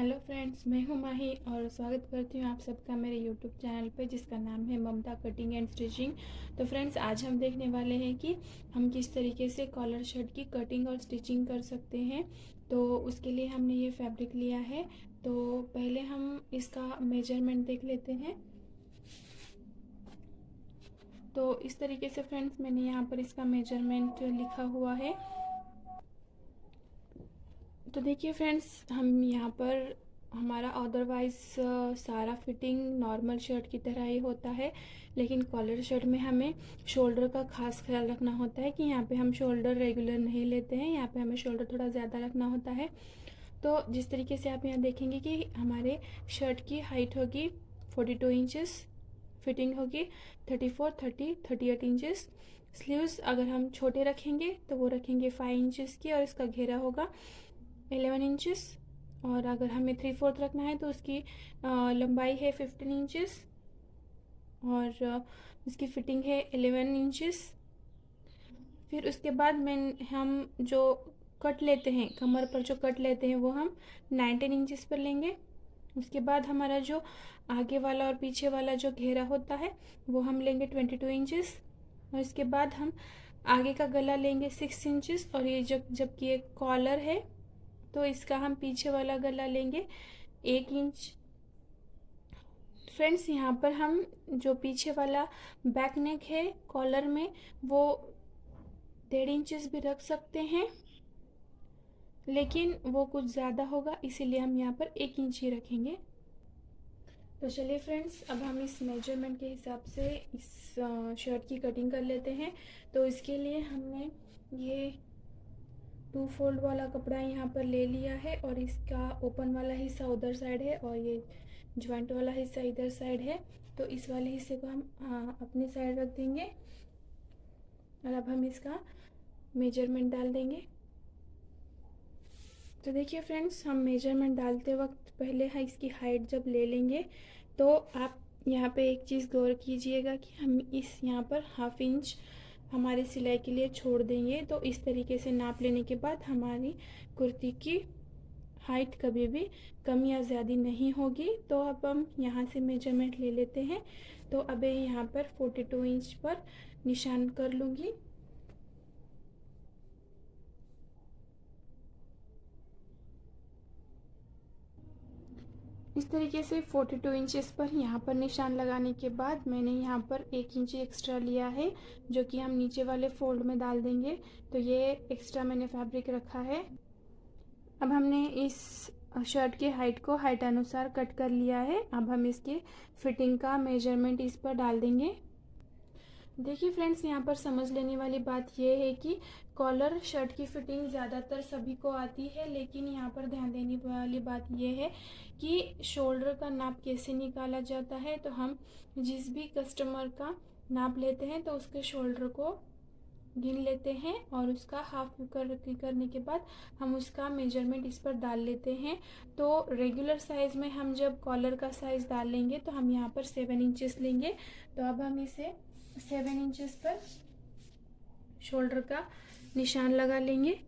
Hello friends, मैं हूं माही और स्वागत करती हूं आप सबका मेरे यूट्यूब चैनल पे जिसका नाम है ममता कटिंग एंड स्टिचिंग। तो फ्रेंड्स, आज हम देखने वाले हैं कि हम किस तरीके से कॉलर शर्ट की कटिंग और स्टिचिंग कर सकते हैं। तो उसके लिए हमने ये फैब्रिक लिया है। तो पहले हम इसका मेजरमेंट देख लेते हैं। तो इस तरीके से फ्रेंड्स, मैंने यहाँ पर इसका मेजरमेंट लिखा हुआ है। तो देखिए फ्रेंड्स, हम यहाँ पर हमारा अदरवाइज़ सारा फिटिंग नॉर्मल शर्ट की तरह ही होता है, लेकिन कॉलर शर्ट में हमें शोल्डर का खास ख्याल रखना होता है कि यहाँ पे हम शोल्डर रेगुलर नहीं लेते हैं, यहाँ पे हमें शोल्डर थोड़ा ज़्यादा रखना होता है। तो जिस तरीके से आप यहाँ देखेंगे कि हमारे शर्ट की हाइट होगी 42 इंचेस, फिटिंग होगी 34, 30, 38 इंचेस। स्लीव्स अगर हम छोटे रखेंगे तो वो रखेंगे 5 इंचेस की और इसका घेरा होगा 11 इंचेस। और अगर हमें 3/4 रखना है तो उसकी लंबाई है 15 इंचेस और उसकी फिटिंग है 11 इंचेस। फिर उसके बाद हम जो कट लेते हैं, कमर पर जो कट लेते हैं वो हम 19 इंचेस पर लेंगे। उसके बाद हमारा जो आगे वाला और पीछे वाला जो घेरा होता है वो हम लेंगे 22 इंचेस। और इसके बाद हम आगे का गला लेंगे 6 इंचेस और ये जबकि ये कॉलर है तो इसका हम पीछे वाला गला लेंगे 1 इंच। फ्रेंड्स, यहाँ पर हम जो पीछे वाला बैक नेक है कॉलर में वो 1.5 इंचेस भी रख सकते हैं, लेकिन वो कुछ ज़्यादा होगा, इसीलिए हम यहाँ पर 1 इंच ही रखेंगे। तो चलिए फ्रेंड्स, अब हम इस मेजरमेंट के हिसाब से इस शर्ट की कटिंग कर लेते हैं। तो इसके लिए हमने ये 2 फोल्ड वाला कपड़ा यहाँ पर ले लिया है और इसका ओपन वाला हिस्सा उधर साइड है और ये ज्वाइंट वाला हिस्सा इधर साइड है। तो इस वाले हिस्से को हम अपनी साइड रख देंगे और अब हम इसका मेजरमेंट डाल देंगे। तो देखिए फ्रेंड्स, हम मेजरमेंट डालते वक्त पहले इसकी हाइट जब ले लेंगे तो आप यहाँ पे एक चीज़ गौर कीजिएगा कि हम इस यहाँ पर 1/2 इंच हमारी सिलाई के लिए छोड़ देंगे। तो इस तरीके से नाप लेने के बाद हमारी कुर्ती की हाइट कभी भी कम या ज़्यादा नहीं होगी। तो अब हम यहाँ से मेजरमेंट ले लेते हैं। तो अब यहाँ पर 42 इंच पर निशान कर लूँगी। इस तरीके से 42 इंचेस पर यहाँ पर निशान लगाने के बाद मैंने यहाँ पर 1 इंच एक्स्ट्रा लिया है जो कि हम नीचे वाले फोल्ड में डाल देंगे। तो ये एक्स्ट्रा मैंने फैब्रिक रखा है। अब हमने इस शर्ट की हाइट को हाइट अनुसार कट कर लिया है। अब हम इसके फिटिंग का मेजरमेंट इस पर डाल देंगे। देखिए फ्रेंड्स, यहाँ पर समझ लेने वाली बात यह है कि कॉलर शर्ट की फिटिंग ज़्यादातर सभी को आती है, लेकिन यहाँ पर ध्यान देने वाली बात यह है कि शोल्डर का नाप कैसे निकाला जाता है। तो हम जिस भी कस्टमर का नाप लेते हैं तो उसके शोल्डर को गिन लेते हैं और उसका हाफ करने के बाद हम उसका मेजरमेंट इस पर डाल लेते हैं। तो रेगुलर साइज़ में हम जब कॉलर का साइज़ डाल लेंगे तो हम यहाँ पर 7 इंचेस लेंगे। तो अब हम इसे 7 इंचेस पर शोल्डर का निशान लगा लेंगे।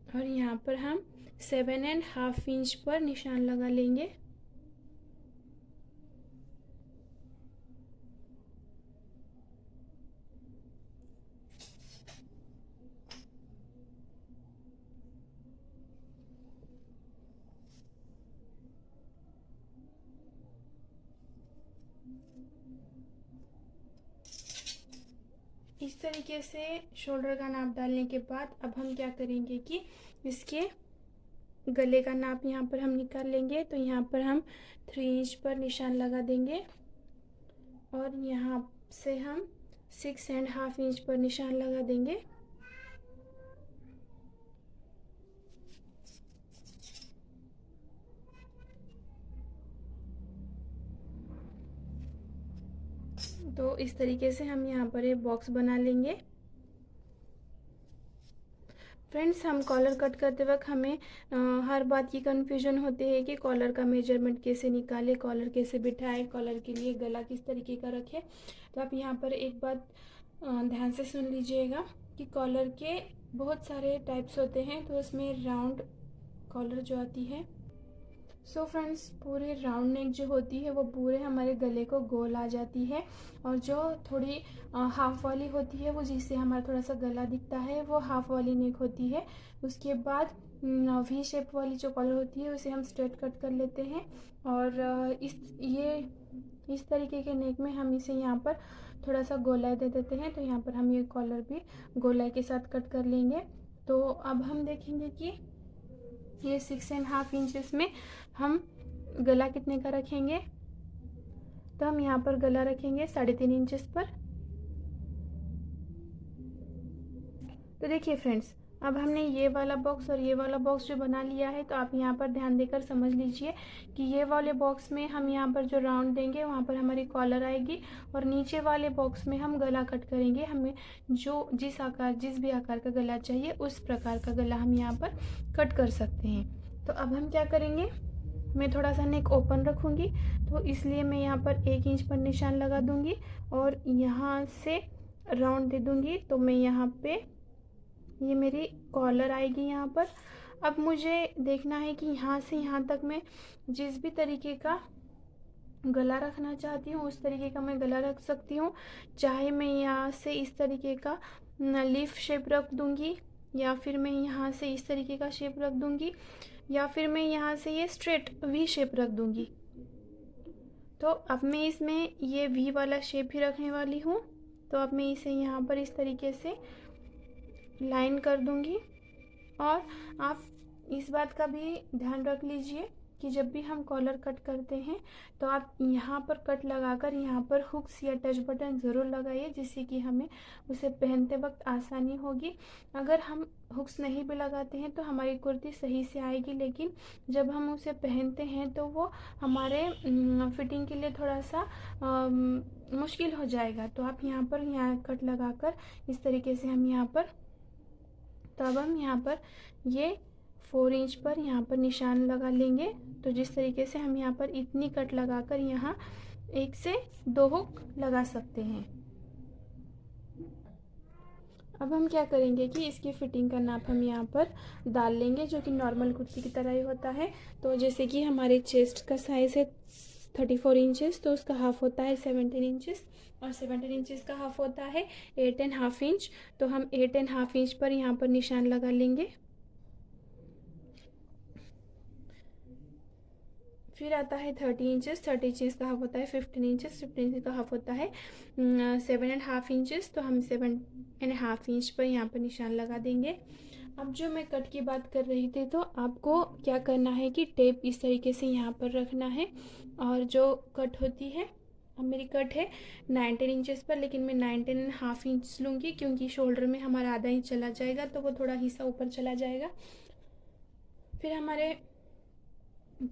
और यहाँ पर हम 7.5 इंच पर निशान लगा लेंगे। इस तरीके से शोल्डर का नाप डालने के बाद अब हम क्या करेंगे कि इसके गले का नाप यहाँ पर हम निकाल लेंगे। तो यहाँ पर हम 3 इंच पर निशान लगा देंगे और यहाँ से हम 6.5 इंच पर निशान लगा देंगे। तो इस तरीके से हम यहाँ पर एक बॉक्स बना लेंगे फ्रेंड्स, हम कॉलर कट करते वक्त हमें हर बात की कन्फ्यूजन होती है कि कॉलर का मेजरमेंट कैसे निकाले, कॉलर कैसे बिठाए, कॉलर के लिए गला किस तरीके का रखे। तो आप यहाँ पर एक बात ध्यान से सुन लीजिएगा कि कॉलर के बहुत सारे टाइप्स होते हैं। तो उसमें राउंड कॉलर जो आती है, सो फ्रेंड्स, पूरे राउंड नेक जो होती है वो पूरे हमारे गले को गोल आ जाती है। और जो थोड़ी हाफ वाली होती है वो जिससे हमारा थोड़ा सा गला दिखता है वो हाफ वाली नेक होती है। उसके बाद वी शेप वाली जो कॉलर होती है उसे हम स्ट्रेट कट कर लेते हैं। और इस तरीके के नेक में हम इसे यहाँ पर थोड़ा सा गोलाई दे देते हैं। तो यहाँ पर हम ये कॉलर भी गोलाई के साथ कट कर लेंगे। तो अब हम देखेंगे कि ये 6.5 इंचेस में हम गला कितने का रखेंगे। तो हम यहाँ पर गला रखेंगे 3.5 इंचेस पर। तो देखिए फ्रेंड्स, अब हमने ये वाला बॉक्स और ये वाला बॉक्स जो बना लिया है। तो आप यहाँ पर ध्यान देकर समझ लीजिए कि ये वाले बॉक्स में हम यहाँ पर जो राउंड देंगे वहाँ पर हमारी कॉलर आएगी, और नीचे वाले बॉक्स में हम गला कट करेंगे। हमें जो जिस भी आकार का गला चाहिए उस प्रकार का गला हम यहाँ पर कट कर सकते हैं। तो अब हम क्या करेंगे, मैं थोड़ा सा नेक ओपन रखूँगी, तो इसलिए मैं यहाँ पर 1 इंच पर निशान लगा दूँगी और यहाँ से राउंड दे दूँगी। तो मैं यहाँ पे ये मेरी कॉलर आएगी यहाँ पर। अब मुझे देखना है कि यहाँ से यहाँ तक मैं जिस भी तरीके का गला रखना चाहती हूँ उस तरीके का मैं गला रख सकती हूँ। चाहे मैं यहाँ से इस तरीके का लीफ शेप रख दूँगी, या फिर मैं यहाँ से इस तरीके का शेप रख दूँगी, या फिर मैं यहाँ से ये स्ट्रेट वी शेप रख दूँगी। तो अब मैं इसमें ये वी वाला शेप ही रखने वाली हूँ। तो अब मैं इसे यहाँ पर इस तरीके से लाइन कर दूँगी। और आप इस बात का भी ध्यान रख लीजिए कि जब भी हम कॉलर कट करते हैं तो आप यहाँ पर कट लगाकर यहाँ पर हुक्स या टच बटन ज़रूर लगाइए, जिससे कि हमें उसे पहनते वक्त आसानी होगी। अगर हम हुक्स नहीं भी लगाते हैं तो हमारी कुर्ती सही से आएगी, लेकिन जब हम उसे पहनते हैं तो वो हमारे फिटिंग के लिए थोड़ा सा मुश्किल हो जाएगा। तो आप यहाँ कट लगाकर इस तरीके से हम यहाँ पर, तो अब हम यहाँ पर ये 4 इंच पर यहाँ पर निशान लगा लेंगे। तो जिस तरीके से हम यहाँ पर इतनी कट लगाकर यहाँ 1 से 2 हुक लगा सकते हैं। अब हम क्या करेंगे कि इसकी फिटिंग का नाप हम यहाँ पर डाल लेंगे, जो कि नॉर्मल कुर्ती की तरह ही होता है। तो जैसे कि हमारे चेस्ट का साइज़ है 34 इंचेस, तो उसका हाफ होता है 17 इंचेस, और 17 इंचेस का हाफ होता है 8.5 इंच। तो हम 8.5 इंच पर यहाँ पर निशान लगा लेंगे। फिर आता है 30 इंचेस, 30 इंचेस का हाफ होता है 15 इंचेस, 15 इंच का हाफ होता है 7.5 इंचेस। तो हम 7.5 इंच पर यहाँ पर निशान लगा देंगे। अब जो मैं कट की बात कर रही थी, तो आपको क्या करना है कि टेप इस तरीके से यहाँ पर रखना है, और जो कट होती है, अब मेरी कट है 19 इंचेस पर, लेकिन मैं 19.5 इंच लूँगी क्योंकि शोल्डर में हमारा आधा इंच चला जाएगा, तो वो थोड़ा हिस्सा ऊपर चला जाएगा। फिर हमारे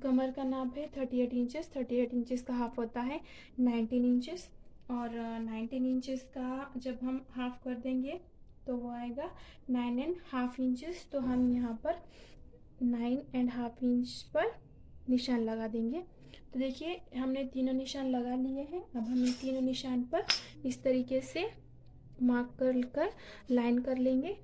कमर का नाप है 38 इंचेस, 38 इंचेस का हाफ होता है 19 इंचेस, और 19 इंचेस का जब हम हाफ कर देंगे तो वो आएगा 9.5 इंचेस। तो हम यहाँ पर 9.5 इंच पर निशान लगा देंगे। तो देखिए, हमने तीनों निशान लगा लिए हैं। अब हम इन तीनों निशान पर इस तरीके से मार्क कर लाइन कर लेंगे।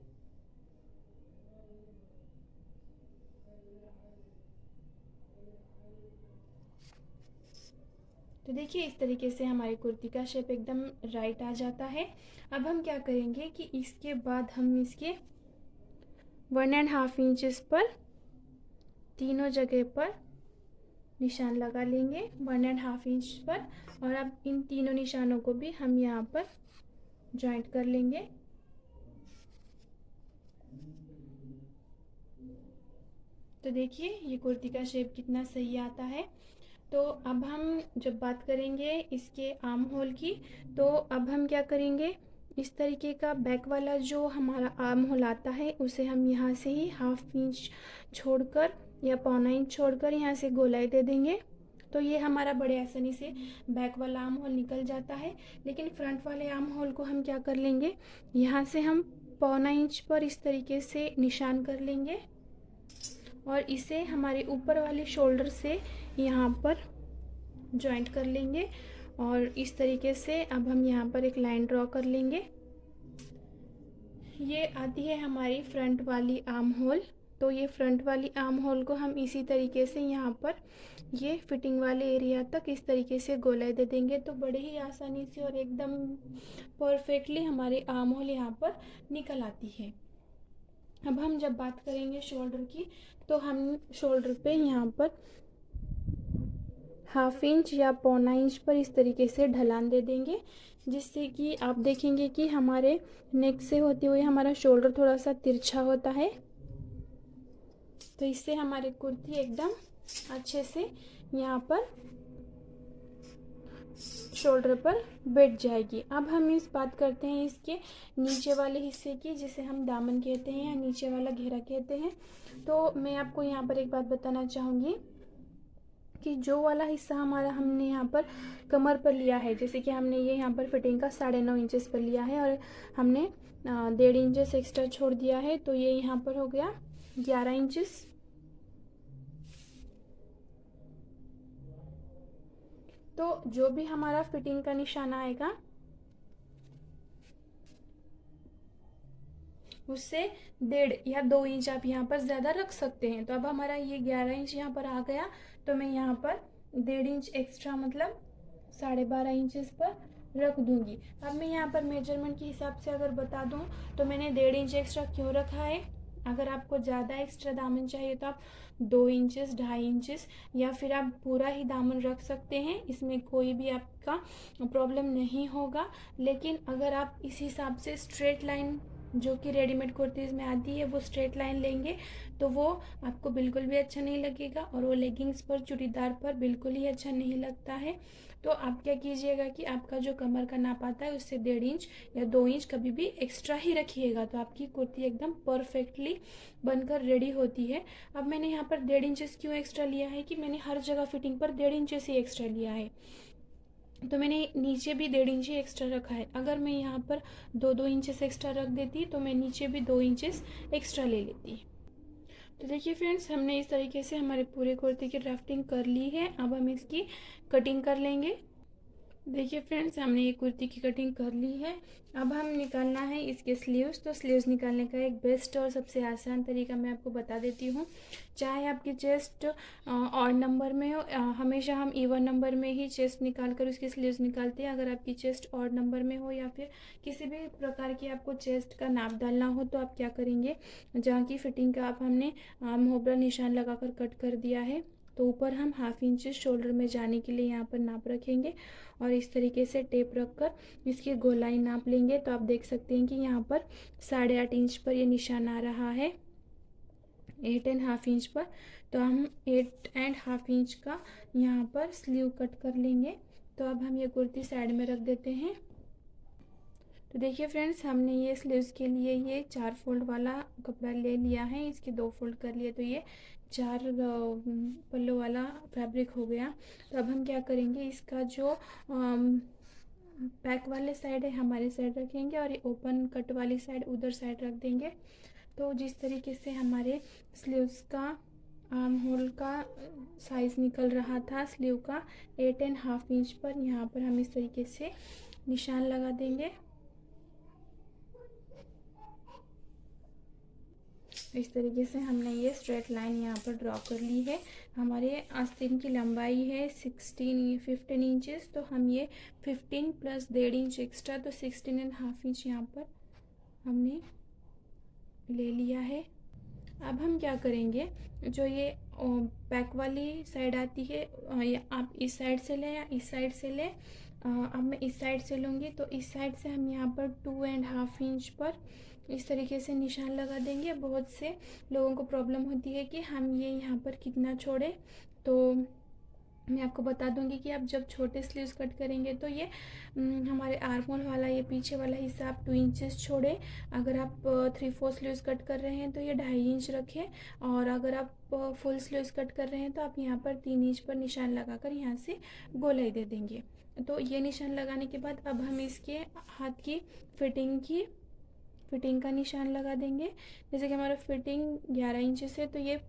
तो देखिए, इस तरीके से हमारी कुर्ती का शेप एकदम राइट आ जाता है। अब हम क्या करेंगे कि इसके बाद हम इसके 1.5 इंचेस पर तीनों जगह पर निशान लगा लेंगे 1.5 इंच पर, और अब इन तीनों निशानों को भी हम यहाँ पर जॉइंट कर लेंगे। तो देखिए, ये कुर्ती का शेप कितना सही आता है। तो अब हम जब बात करेंगे इसके आर्म होल की, तो अब हम क्या करेंगे, इस तरीके का बैक वाला जो हमारा आर्म होल आता है उसे हम यहाँ से ही 1/2 इंच छोड़कर या 1.25 इंच छोड़कर यहाँ से गोलाई दे देंगे। तो ये हमारा बड़े आसानी से बैक वाला आर्म होल निकल जाता है। लेकिन फ्रंट वाले आर्म होल को हम क्या कर लेंगे, यहाँ से हम 1.25 इंच पर इस तरीके से निशान कर लेंगे और इसे हमारे ऊपर वाले शोल्डर से यहाँ पर जॉइंट कर लेंगे और इस तरीके से अब हम यहाँ पर एक लाइन ड्रॉ कर लेंगे। ये आती है हमारी फ्रंट वाली आर्म होल। तो ये फ्रंट वाली आर्म होल को हम इसी तरीके से यहाँ पर ये फिटिंग वाले एरिया तक इस तरीके से गोलाई दे देंगे। तो बड़े ही आसानी से और एकदम परफेक्टली हमारी आर्म होल यहाँ पर निकल आती है। अब हम जब बात करेंगे शोल्डर की, तो हम शोल्डर पे यहाँ पर 1/2 इंच या 1.25 इंच पर इस तरीके से ढलान दे देंगे, जिससे कि आप देखेंगे कि हमारे नेक से होते हुए हमारा शोल्डर थोड़ा सा तिरछा होता है। तो इससे हमारी कुर्ती एकदम अच्छे से यहाँ पर शोल्डर पर बैठ जाएगी। अब हम इस बात करते हैं इसके नीचे वाले हिस्से की, जिसे हम दामन कहते हैं या नीचे वाला घेरा कहते हैं। तो मैं आपको यहाँ पर एक बात बताना चाहूँगी कि जो वाला हिस्सा हमारा हमने यहाँ पर कमर पर लिया है, जैसे कि हमने ये यहाँ पर फिटिंग का 9.5 इंचेस पर लिया है और हमने 1.5 इंचेस एक्स्ट्रा छोड़ दिया है, तो ये यहाँ पर हो गया 11 इंचेस। तो जो भी हमारा फिटिंग का निशान आएगा उससे 1.5 या 2 इंच आप यहाँ पर ज़्यादा रख सकते हैं। तो अब हमारा ये 11 इंच यहाँ पर आ गया, तो मैं यहाँ पर 1.5 इंच एक्स्ट्रा मतलब 12.5 इंचेस पर रख दूंगी। अब मैं यहाँ पर मेजरमेंट के हिसाब से अगर बता दूँ तो मैंने 1.5 इंच एक्स्ट्रा क्यों रखा है। अगर आपको ज़्यादा एक्स्ट्रा दामन चाहिए तो आप 2 इंचेस 2.5 इंचेस या फिर आप पूरा ही दामन रख सकते हैं, इसमें कोई भी आपका प्रॉब्लम नहीं होगा। लेकिन अगर आप इस हिसाब से स्ट्रेट लाइन जो कि रेडीमेड कुर्तीज़ में आती है वो स्ट्रेट लाइन लेंगे तो वो आपको बिल्कुल भी अच्छा नहीं लगेगा और वो लेगिंग्स पर चूड़ीदार पर बिल्कुल ही अच्छा नहीं लगता है। तो आप क्या कीजिएगा कि आपका जो कमर का नाप आता है उससे 1.5 इंच या 2 इंच कभी भी एक्स्ट्रा ही रखिएगा, तो आपकी कुर्ती एकदम परफेक्टली बनकर रेडी होती है। अब मैंने यहाँ पर 1.5 इंचेस क्यों एक्स्ट्रा लिया है कि मैंने हर जगह फिटिंग पर 1.5 इंचेस ही एक्स्ट्रा लिया है, तो मैंने नीचे भी 1.5 इंच एक्स्ट्रा रखा है। अगर मैं यहाँ पर 2-2 इंचेस एक्स्ट्रा रख देती तो मैं नीचे भी 2 इंचेस एक्स्ट्रा ले लेती। तो देखिए फ्रेंड्स, हमने इस तरीके से हमारे पूरे कुर्ती की ड्राफ्टिंग कर ली है। अब हम इसकी कटिंग कर लेंगे। देखिए फ्रेंड्स, हमने ये कुर्ती की कटिंग कर ली है। अब हम निकालना है इसके स्लीव्स। तो स्लीव्स निकालने का एक बेस्ट और सबसे आसान तरीका मैं आपको बता देती हूँ। चाहे आपकी चेस्ट ऑड नंबर में हो, हमेशा हम इवन नंबर में ही चेस्ट निकाल कर उसकी स्लीव्स निकालते हैं। अगर आपकी चेस्ट ऑड नंबर में हो या फिर किसी भी प्रकार की आपको चेस्ट का नाप डालना हो तो आप क्या करेंगे, जहाँ की फिटिंग का आप हमने मोहरा निशान लगाकर कट कर दिया है, तो ऊपर हम 1/2 इंच शोल्डर में जाने के लिए यहाँ पर नाप रखेंगे और इस तरीके से टेप रखकर इसकी गोलाई नाप लेंगे। तो आप देख सकते हैं कि यहाँ पर 8.5 इंच पर ये निशान आ रहा है 8.5 इंच पर। तो हम 8.5 इंच का यहाँ पर स्लीव कट कर लेंगे। तो अब हम ये कुर्ती साइड में रख देते हैं। तो देखिए फ्रेंड्स, हमने ये स्लीव्स के लिए ये 4 फोल्ड वाला कपड़ा ले लिया है, इसके 2 फोल्ड कर लिए, तो ये 4 पल्लू वाला फैब्रिक हो गया। तो अब हम क्या करेंगे, इसका जो बैक वाले साइड है हमारे साइड रखेंगे और ये ओपन कट वाली साइड उधर साइड रख देंगे। तो जिस तरीके से हमारे स्लीव्स का आर्म होल का साइज़ निकल रहा था स्लीव का 8.5 इंच पर, यहाँ पर हम इस तरीके से निशान लगा देंगे। इस तरीके से हमने ये स्ट्रेट लाइन यहाँ पर ड्रॉ कर ली है। हमारे आस्तीन की लंबाई है 15 इंचेस, तो हम ये 15 प्लस 1.5 इंच एक्स्ट्रा, तो 16.5 इंच यहाँ पर हमने ले लिया है। अब हम क्या करेंगे, जो ये बैक वाली साइड आती है, या आप इस साइड से लें या इस साइड से लें, अब मैं इस साइड से लूँगी, तो इस साइड से हम यहाँ पर 2.5 इंच पर इस तरीके से निशान लगा देंगे। बहुत से लोगों को प्रॉब्लम होती है कि हम ये यहाँ पर कितना छोड़ें, तो मैं आपको बता दूंगी कि आप जब छोटे स्लीव्स कट करेंगे तो ये हमारे आर्म होल वाला ये पीछे वाला हिस्सा आप 2 इंचेस छोड़े। अगर आप 3/4 स्लीव्स कट कर रहे हैं तो ये 2.5 इंच रखें, और अगर आप फुल स्लीव्स कट कर रहे हैं तो आप यहाँ पर 3 इंच पर निशान लगाकर यहाँ से गोलाई दे देंगे। तो ये निशान लगाने के बाद अब हम इसके हाथ की फिटिंग का निशान लगा देंगे। जैसे कि हमारा फिटिंग 11 इंचेस है तो ये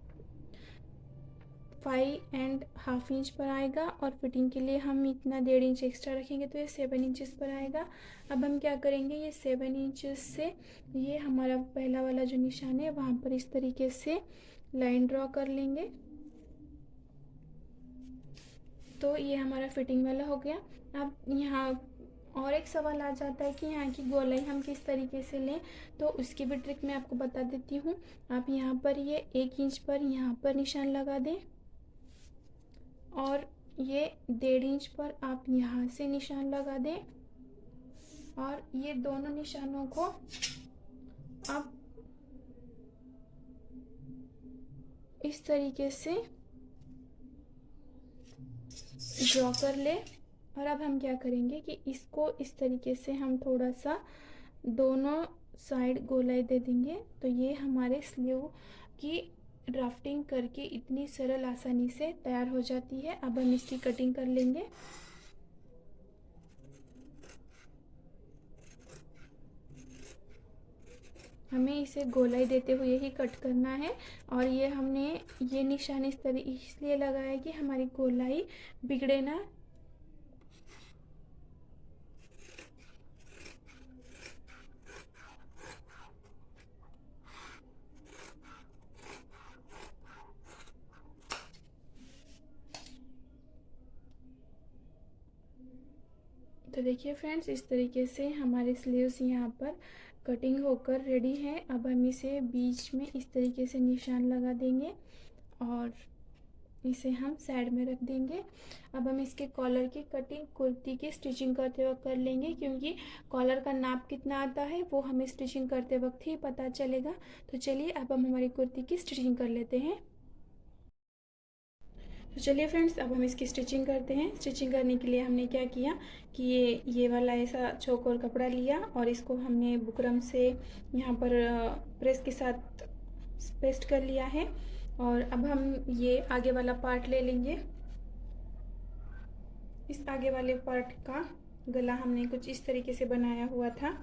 5.5 इंच पर आएगा, और फिटिंग के लिए हम इतना 1.5 इंच एक्स्ट्रा रखेंगे तो ये 7 इंचेस पर आएगा। अब हम क्या करेंगे, ये 7 इंचेस से ये हमारा पहला वाला जो निशान है वहाँ पर इस तरीके से लाइन ड्रॉ कर लेंगे। तो ये हमारा फिटिंग वाला हो गया। अब यहाँ और एक सवाल आ जाता है कि यहाँ की गोलाई हम किस तरीके से लें, तो उसकी भी ट्रिक मैं आपको बता देती हूँ। आप यहाँ पर ये 1 इंच पर यहाँ पर निशान लगा दें, और ये 1.5 इंच पर आप यहाँ से निशान लगा दें, और ये दोनों निशानों को आप इस तरीके से ड्रॉ कर ले। और अब हम क्या करेंगे कि इसको इस तरीके से हम थोड़ा सा दोनों साइड गोलाई दे देंगे, तो ये हमारे स्लीव की ड्राफ्टिंग करके इतनी सरल आसानी से तैयार हो जाती है। अब हम इसकी कटिंग कर लेंगे। हमें इसे गोलाई देते हुए ही कट करना है, और ये हमने ये निशान इस तरह इसलिए लगाया कि हमारी गोलाई बिगड़े ना। तो देखिए फ्रेंड्स, इस तरीके से हमारे स्लीव्स यहाँ पर कटिंग होकर रेडी है। अब हम इसे बीच में इस तरीके से निशान लगा देंगे, और इसे हम साइड में रख देंगे। अब हम इसके कॉलर की कटिंग कुर्ती की स्टिचिंग करते वक्त कर लेंगे, क्योंकि कॉलर का नाप कितना आता है वो हमें स्टिचिंग करते वक्त ही पता चलेगा। तो चलिए अब हम हमारी कुर्ती की स्टिचिंग कर लेते हैं। तो चलिए फ्रेंड्स, अब हम इसकी स्टिचिंग करते हैं। स्टिचिंग करने के लिए हमने क्या किया कि ये वाला ऐसा चौकोर कपड़ा लिया, और इसको हमने बुकरम से यहाँ पर प्रेस के साथ पेस्ट कर लिया है। और अब हम ये आगे वाला पार्ट ले लेंगे। इस आगे वाले पार्ट का गला हमने कुछ इस तरीके से बनाया हुआ था।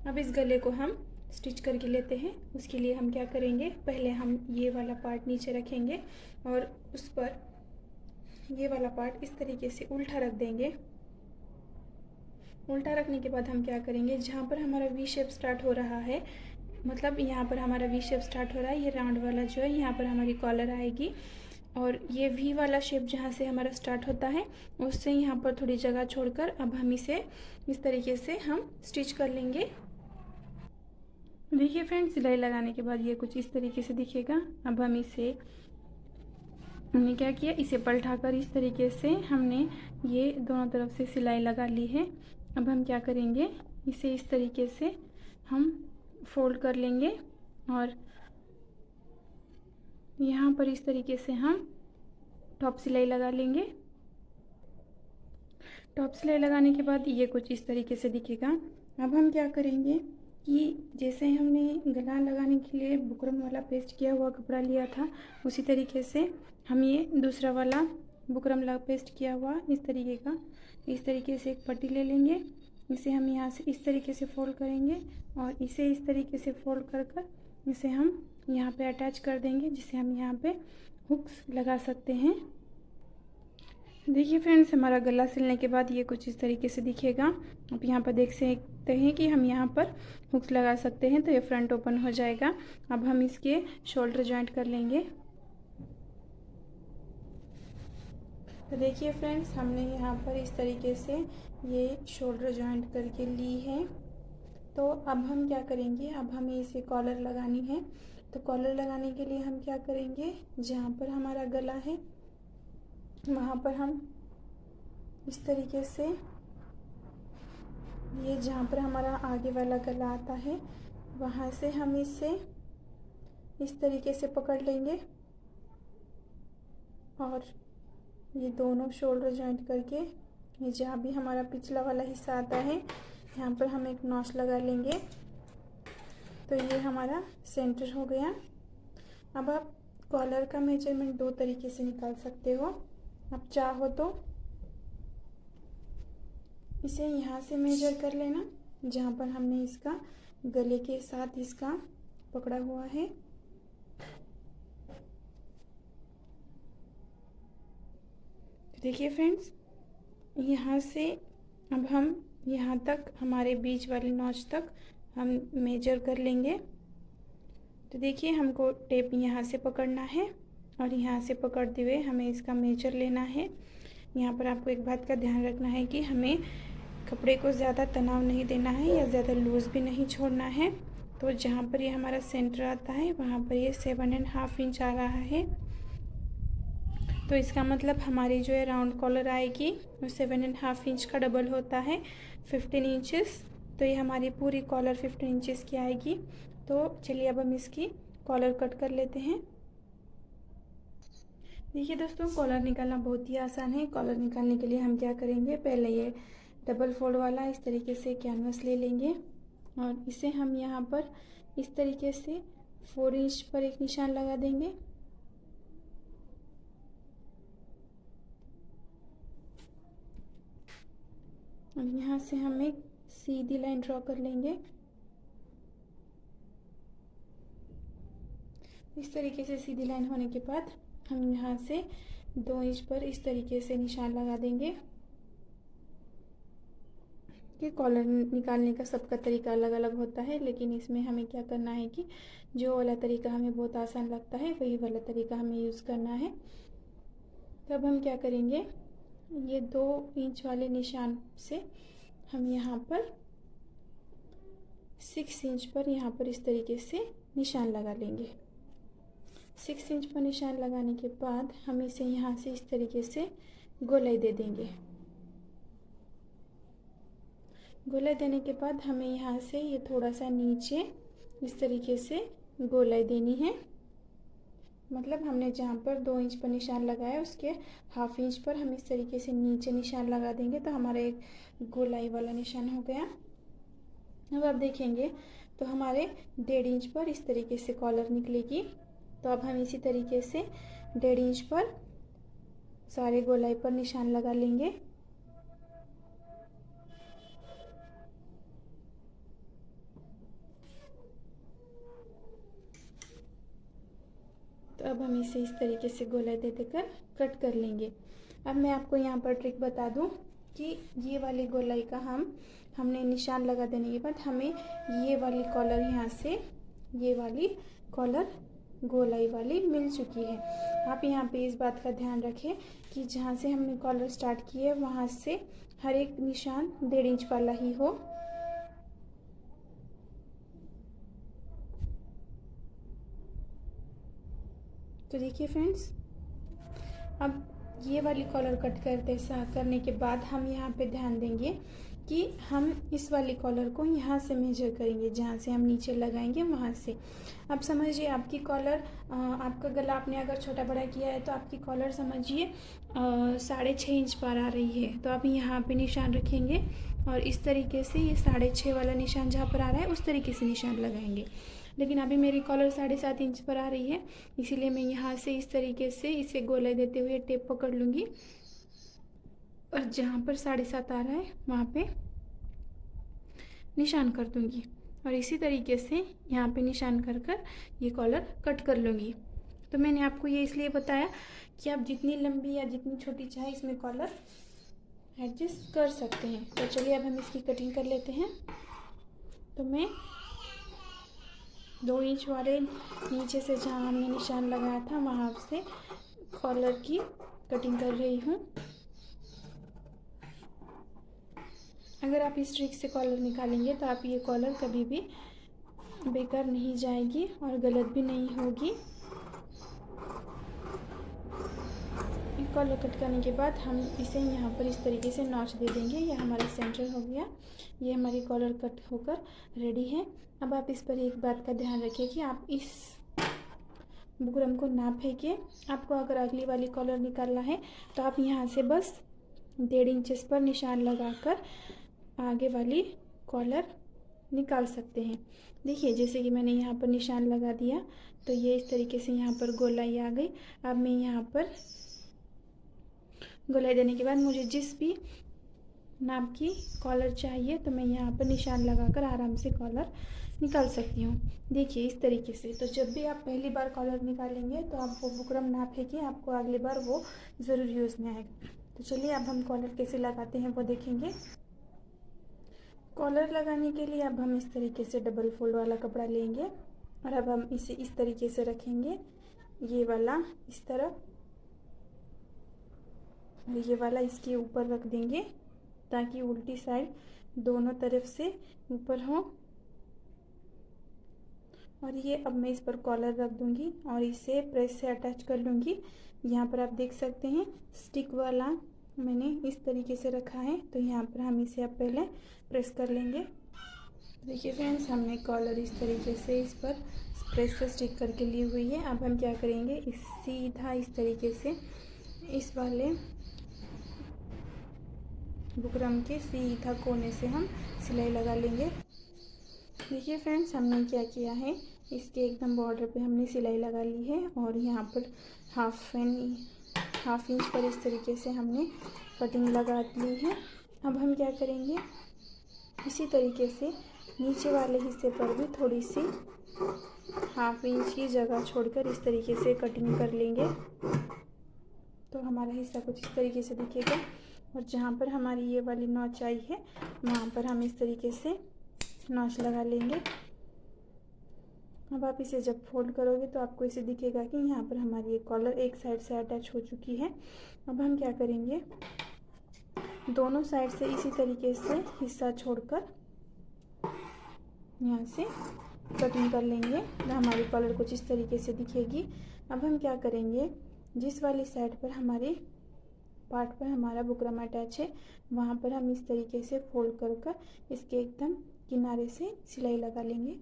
अब इस गले को हम स्टिच करके लेते हैं। उसके लिए हम क्या करेंगे, पहले हम ये वाला पार्ट नीचे रखेंगे, और उस पर ये वाला पार्ट इस तरीके से उल्टा रख देंगे। उल्टा रखने के बाद हम क्या करेंगे, जहाँ पर हमारा वी शेप स्टार्ट हो रहा है, मतलब यहाँ पर हमारा वी शेप स्टार्ट हो रहा है, ये राउंड वाला जो है यहाँ पर हमारी कॉलर आएगी, और ये वी वाला शेप जहाँ से हमारा स्टार्ट होता है उससे यहाँ पर थोड़ी जगह छोड़कर अब हम इसे इस तरीके से हम स्टिच कर लेंगे। देखिए फ्रेंड्स, सिलाई लगाने के बाद ये कुछ इस तरीके से दिखेगा। अब हम इसे हमने क्या किया, इसे पलटाकर इस तरीके से हमने ये दोनों तरफ से सिलाई लगा ली है। अब हम क्या करेंगे, इसे इस तरीके से हम फोल्ड कर लेंगे, और यहाँ पर इस तरीके से हम टॉप सिलाई लगा लेंगे। टॉप सिलाई लगाने के बाद ये कुछ इस तरीके से दिखेगा। अब हम क्या करेंगे कि जैसे हमने गला लगाने के लिए बुकरम वाला पेस्ट किया हुआ कपड़ा लिया था, उसी तरीके से हम ये दूसरा वाला बुकरम पेस्ट किया हुआ इस तरीके से एक पट्टी ले लेंगे। इसे हम यहाँ से इस तरीके से फोल्ड करेंगे, और इसे इस तरीके से फोल्ड कर इसे हम यहाँ पे अटैच कर देंगे, जिसे हम यहाँ पे हुक्स लगा सकते हैं। देखिए फ्रेंड्स, हमारा गला सिलने के बाद ये कुछ इस तरीके से दिखेगा। आप यहाँ पर देख सकते हैं कि हम यहाँ पर हुक्स लगा सकते हैं, तो ये फ्रंट ओपन हो जाएगा। अब हम इसके शोल्डर जॉइंट कर लेंगे। तो देखिए फ्रेंड्स, हमने यहाँ पर इस तरीके से ये शोल्डर जॉइंट करके ली है। तो अब हम क्या करेंगे, अब हमें इसे कॉलर लगानी है। तो कॉलर लगाने के लिए हम क्या करेंगे, जहाँ पर हमारा गला है वहाँ पर हम इस तरीके से ये जहाँ पर हमारा आगे वाला गला आता है वहाँ से हम इसे इस तरीके से पकड़ लेंगे, और ये दोनों शोल्डर जॉइंट करके ये जहाँ भी हमारा पिछला वाला हिस्सा आता है यहाँ पर हम एक नॉच लगा लेंगे। तो ये हमारा सेंटर हो गया। अब आप कॉलर का मेजरमेंट दो तरीके से निकाल सकते हो। आप चाहो तो इसे यहाँ से मेजर कर लेना जहाँ पर हमने इसका गले के साथ इसका पकड़ा हुआ है। देखिए फ्रेंड्स, यहाँ से अब हम यहाँ तक हमारे बीच वाले नॉच तक हम मेजर कर लेंगे। तो देखिए हमको टेप यहाँ से पकड़ना है और यहाँ से पकड़ते हुए हमें इसका मेजर लेना है। यहाँ पर आपको एक बात का ध्यान रखना है कि हमें कपड़े को ज़्यादा तनाव नहीं देना है या ज़्यादा लूज़ भी नहीं छोड़ना है। तो जहाँ पर ये हमारा सेंटर आता है वहाँ पर ये 7.5 इंच आ रहा है। तो इसका मतलब हमारी जो है राउंड कॉलर आएगी वो 7.5 इंच का डबल होता है 15 इंचेस। तो ये हमारी पूरी कॉलर 15 इंचेस की आएगी। तो चलिए अब हम इसकी कॉलर कट कर लेते हैं। देखिए दोस्तों, कॉलर निकालना बहुत ही आसान है। कॉलर निकालने के लिए हम क्या करेंगे, पहले ये डबल फोल्ड वाला इस तरीके से कैनवस ले लेंगे और इसे हम यहाँ पर इस तरीके से 4 इंच पर एक निशान लगा देंगे। और यहाँ से हम एक सीधी लाइन ड्रॉ कर लेंगे। इस तरीके से सीधी लाइन होने के बाद हम यहाँ से 2 इंच पर इस तरीके से निशान लगा देंगे। कि कॉलर निकालने का सबका तरीका अलग अलग होता है, लेकिन इसमें हमें क्या करना है कि जो वाला तरीका हमें बहुत आसान लगता है वही वाला तरीका हमें यूज़ करना है। तब हम क्या करेंगे, ये 2 इंच वाले निशान से हम यहाँ पर 6 इंच पर यहाँ पर इस तरीके से निशान लगा लेंगे। 6 इंच पर निशान लगाने के बाद हम इसे यहाँ से इस तरीके से गोलाई दे देंगे। गोलाई देने के बाद हमें यहाँ से ये थोड़ा सा नीचे इस तरीके से गोलाई देनी है। मतलब हमने जहाँ पर 2 इंच पर निशान लगाया उसके हाफ इंच पर हम इस तरीके से नीचे निशान लगा देंगे। तो हमारा एक गोलाई वाला निशान हो गया। अब आप देखेंगे तो हमारे 1.5 इंच पर इस तरीके से कॉलर निकलेगी। तो अब हम इसी तरीके से 1.5 इंच पर सारे गोलाई पर निशान लगा लेंगे। तो अब हम इसे इस तरीके से गोलाई दे देकर कट कर लेंगे। अब मैं आपको यहाँ पर ट्रिक बता दूँ कि ये वाली गोलाई का हमने निशान लगा देने के बाद हमें ये वाली कॉलर यहाँ से ये वाली कॉलर गोलाई वाली मिल चुकी है। आप यहाँ पे इस बात का ध्यान रखें कि जहाँ से हमने कॉलर स्टार्ट की है वहाँ से हर एक निशान 1.5 इंच वाला ही हो। तो देखिए फ्रेंड्स, अब ये वाली कॉलर कट करने के बाद हम यहाँ पे ध्यान देंगे कि हम इस वाली कॉलर को यहाँ से मेजर करेंगे, जहाँ से हम नीचे लगाएंगे वहाँ से। अब समझिए आपकी कॉलर, आपका गला आपने अगर छोटा बड़ा किया है तो आपकी कॉलर समझिए 6.5 इंच पर आ रही है। तो आप यहाँ पे निशान रखेंगे और इस तरीके से ये 6.5 वाला निशान जहाँ पर आ रहा है उस तरीके से निशान लगाएंगे। लेकिन अभी मेरी कॉलर 7.5 इंच पर आ रही है, इसीलिए मैं यहाँ से इस तरीके से इसे गोलाई देते हुए टेप पकड़ लूँगी और जहाँ पर 7.5 आ रहा है वहाँ पे निशान कर दूँगी और इसी तरीके से यहाँ पे निशान कर कर ये कॉलर कट कर लूँगी। तो मैंने आपको ये इसलिए बताया कि आप जितनी लंबी या जितनी छोटी चाहे इसमें कॉलर एडजस्ट कर सकते हैं। तो चलिए अब हम इसकी कटिंग कर लेते हैं। तो मैं 2 इंच वाले नीचे से जहाँ हमने निशान लगाया था वहाँ से कॉलर की कटिंग कर रही हूँ। अगर आप इस ट्रिक से कॉलर निकालेंगे तो आप ये कॉलर कभी भी बेकार नहीं जाएगी और गलत भी नहीं होगी। कॉलर कट करने के बाद हम इसे यहाँ पर इस तरीके से नॉच दे देंगे। ये हमारा सेंटर हो गया। ये हमारी कॉलर कट होकर रेडी है। अब आप इस पर एक बात का ध्यान रखिए कि आप इस बुकरम को नाप है कि आपको अगर अगली वाली कॉलर निकालना है तो आप यहाँ से बस 1.5 इंचेस पर निशान लगाकर आगे वाली कॉलर निकाल सकते हैं। देखिए जैसे कि मैंने यहाँ पर निशान लगा दिया तो ये इस तरीके से यहाँ पर गोलाई आ गई। अब मैं यहाँ पर गोलाई देने के बाद मुझे जिस भी नाप की कॉलर चाहिए तो मैं यहाँ पर निशान लगाकर आराम से कॉलर निकाल सकती हूँ। देखिए इस तरीके से। तो जब भी आप पहली बार कॉलर निकालेंगे तो आप वो बुकरम नाप है कि आपको अगली बार वो ज़रूर यूज़ में आएगा। तो चलिए अब हम कॉलर कैसे लगाते हैं वो देखेंगे। कॉलर लगाने के लिए अब हम इस तरीके से डबल फोल्ड वाला कपड़ा लेंगे और अब हम इसे इस तरीके से रखेंगे, ये वाला इस तरफ और ये वाला इसके ऊपर रख देंगे ताकि उल्टी साइड दोनों तरफ से ऊपर हो। और ये अब मैं इस पर कॉलर रख दूंगी और इसे प्रेस से अटैच कर लूँगी। यहाँ पर आप देख सकते हैं स्टिक वाला मैंने इस तरीके से रखा है, तो यहाँ पर हम इसे अब पहले प्रेस कर लेंगे। देखिए फ्रेंड्स, हमने कॉलर इस तरीके से इस पर प्रेस से स्टिक करके ली हुई है। अब हम क्या करेंगे, इस सीधा इस तरीके से इस वाले बुकरम के सीधा कोने से हम सिलाई लगा लेंगे। देखिए फ्रेंड्स, हमने क्या किया है, इसके एकदम बॉर्डर पे हमने सिलाई लगा ली है और यहाँ पर हाफ इंच पर इस तरीके से हमने कटिंग लगा ली है। अब हम क्या करेंगे, इसी तरीके से नीचे वाले हिस्से पर भी थोड़ी सी हाफ इंच की जगह छोड़कर इस तरीके से कटिंग कर लेंगे। तो हमारा हिस्सा कुछ इस तरीके से दिखेगा और जहाँ पर हमारी ये वाली नॉच आई है वहाँ पर हम इस तरीके से नॉच लगा लेंगे। अब आप इसे जब फोल्ड करोगे तो आपको इसे दिखेगा कि यहाँ पर हमारी ये कॉलर एक साइड से अटैच हो चुकी है। अब हम क्या करेंगे, दोनों साइड से इसी तरीके से हिस्सा छोड़कर यहाँ से कटिंग कर लेंगे। तो हमारी कॉलर कुछ इस तरीके से दिखेगी। अब हम क्या करेंगे, जिस वाली साइड पर हमारे पार्ट पर हमारा बुकरम अटैच है वहाँ पर हम इस तरीके से फोल्ड कर इसके एकदम किनारे से सिलाई लगा लेंगे।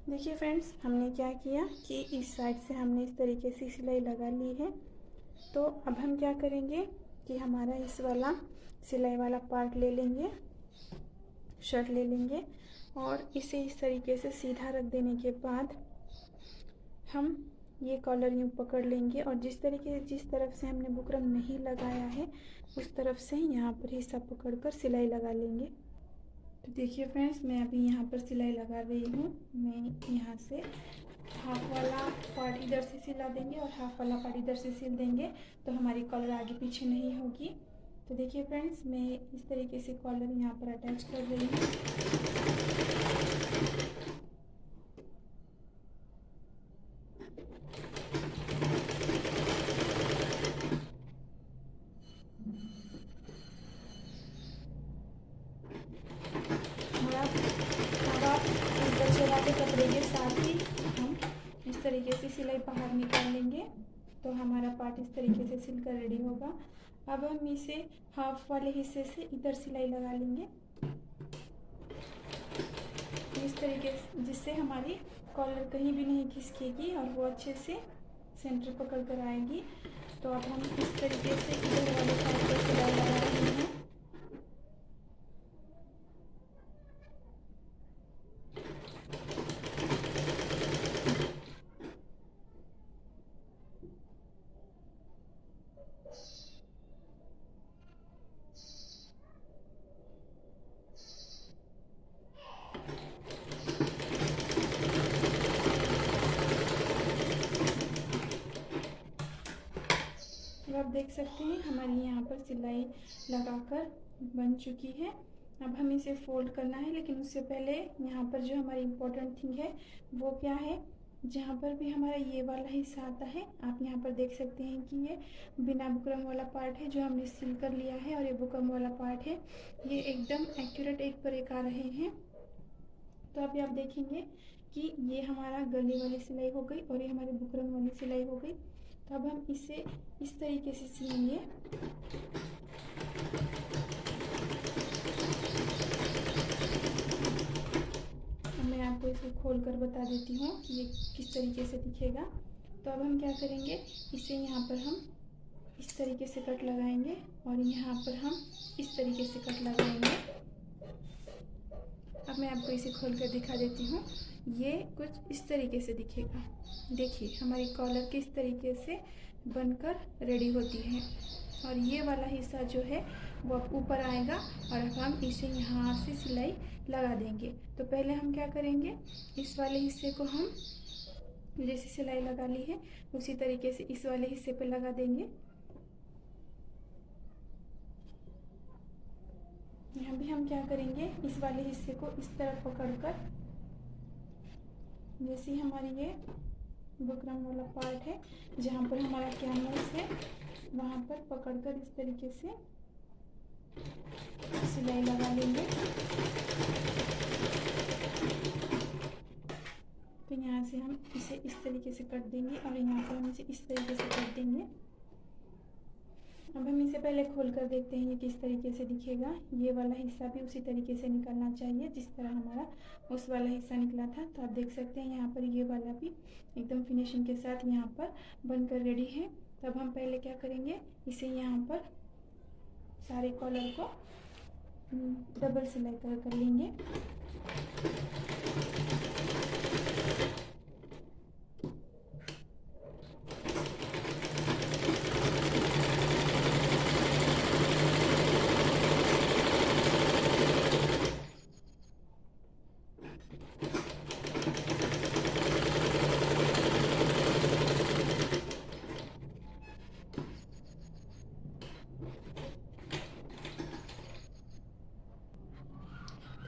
देखिए फ्रेंड्स, हमने क्या किया कि इस साइड से हमने इस तरीके से सिलाई लगा ली है। तो अब हम क्या करेंगे कि हमारा इस वाला सिलाई वाला पार्ट ले लेंगे, शर्ट ले लेंगे और इसे इस तरीके से सीधा रख देने के बाद हम ये कॉलर यूँ पकड़ लेंगे और जिस तरफ से हमने बुकरम नहीं लगाया है उस तरफ से यहाँ पर हिस्सा पकड़कर सिलाई लगा लेंगे। तो देखिए फ्रेंड्स, मैं अभी यहाँ पर सिलाई लगा रही हूँ। मैं यहाँ से हाफ वाला पार्ट इधर से सिला देंगे और हाफ वाला पार्ट इधर से सिल देंगे तो हमारी कॉलर आगे पीछे नहीं होगी। तो देखिए फ्रेंड्स, मैं इस तरीके से कॉलर यहाँ पर अटैच कर रही हूँ। बचे वाले कपड़े के साथ ही हम इस तरीके से सिलाई बाहर निकाल लेंगे तो हमारा पार्ट इस तरीके से सिलकर रेडी होगा। अब हम इसे हाफ वाले हिस्से से इधर सिलाई लगा लेंगे इस तरीके से, जिससे हमारी कॉलर कहीं भी नहीं खिसकेगी और वो अच्छे से सेंटर पकड़ कर आएगी। तो अब हम इस तरीके से इधर वाले साइड पर सिलाई लगा रहे हैं। आप देख सकते हैं हमारी यहाँ पर सिलाई लगाकर बन चुकी है। अब हमें इसे फोल्ड करना है, लेकिन उससे पहले यहाँ पर जो हमारी इम्पोर्टेंट थिंग है वो क्या है, जहाँ पर भी हमारा ये वाला हिस्सा आता है आप यहाँ पर देख सकते हैं कि ये बिना बुकरम वाला पार्ट है जो हमने सिल कर लिया है और ये बुकरम वाला पार्ट है, ये एकदम एक्यूरेट एक पर एक आ रहे हैं। तो अभी आप देखेंगे कि ये हमारा गले वाली सिलाई हो गई और ये हमारी बुकरम वाली सिलाई हो गई। तो अब हम इसे इस तरीके से सिलेंगे। मैं आपको इसे खोल कर बता देती हूँ कि ये किस तरीके से दिखेगा। तो अब हम क्या करेंगे, इसे यहाँ पर हम इस तरीके से कट लगाएंगे और यहाँ पर हम इस तरीके से कट लगाएंगे। अब मैं आपको इसे खोल कर दिखा देती हूँ। ये कुछ इस तरीके से दिखेगा। देखिए हमारी कॉलर किस तरीके से बनकर रेडी होती है और ये वाला हिस्सा जो है वो अब ऊपर आएगा और अब हम इसे यहाँ से सिलाई लगा देंगे। तो पहले हम क्या करेंगे, इस वाले हिस्से को हम जैसे सिलाई लगा ली है उसी तरीके से इस वाले हिस्से पे लगा देंगे। यहाँ भी हम क्या करेंगे, इस वाले हिस्से को इस तरफ पकड़कर, जैसे हमारी ये बुकरम वाला पार्ट है जहाँ पर हमारा कैनवस है वहाँ पर पकड़कर इस तरीके से सिलाई लगा लेंगे। तो यहाँ से हम इसे इस तरीके से कट देंगे और यहाँ पर हम इसे इस तरीके से कट देंगे। अब हम इसे पहले खोल कर देखते हैं ये किस तरीके से दिखेगा। ये वाला हिस्सा भी उसी तरीके से निकलना चाहिए जिस तरह हमारा उस वाला हिस्सा निकला था। तो आप देख सकते हैं यहाँ पर ये वाला भी एकदम फिनिशिंग के साथ यहाँ पर बनकर रेडी है। तब हम पहले क्या करेंगे, इसे यहाँ पर सारे कॉलर को डबल सिलाई कर लेंगे।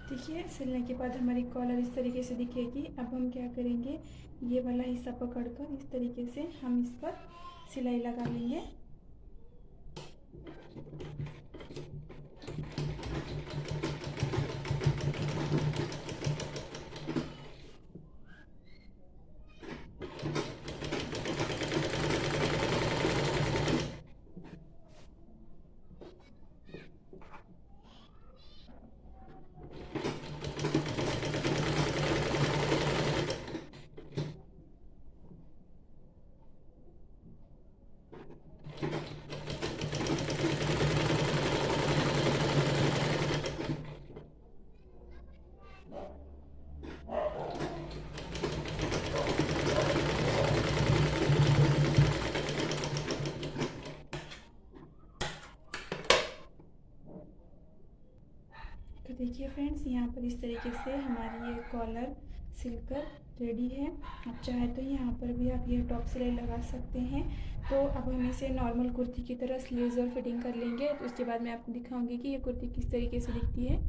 देखिए सिलने के बाद हमारी कॉलर इस तरीके से दिखेगी। अब हम क्या करेंगे, ये वाला हिस्सा पकड़कर इस तरीके से हम इस पर सिलाई लगा लेंगे। तो देखिए फ्रेंड्स, यहाँ पर इस तरीके से हमारी ये कॉलर सिलकर रेडी है। आप चाहे तो यहाँ पर भी आप ये टॉप सिलाई लगा सकते हैं। तो अब हम इसे नॉर्मल कुर्ती की तरह स्लीव्स और फिटिंग कर लेंगे। तो उसके बाद मैं आपको दिखाऊंगी कि ये कुर्ती किस तरीके से दिखती है।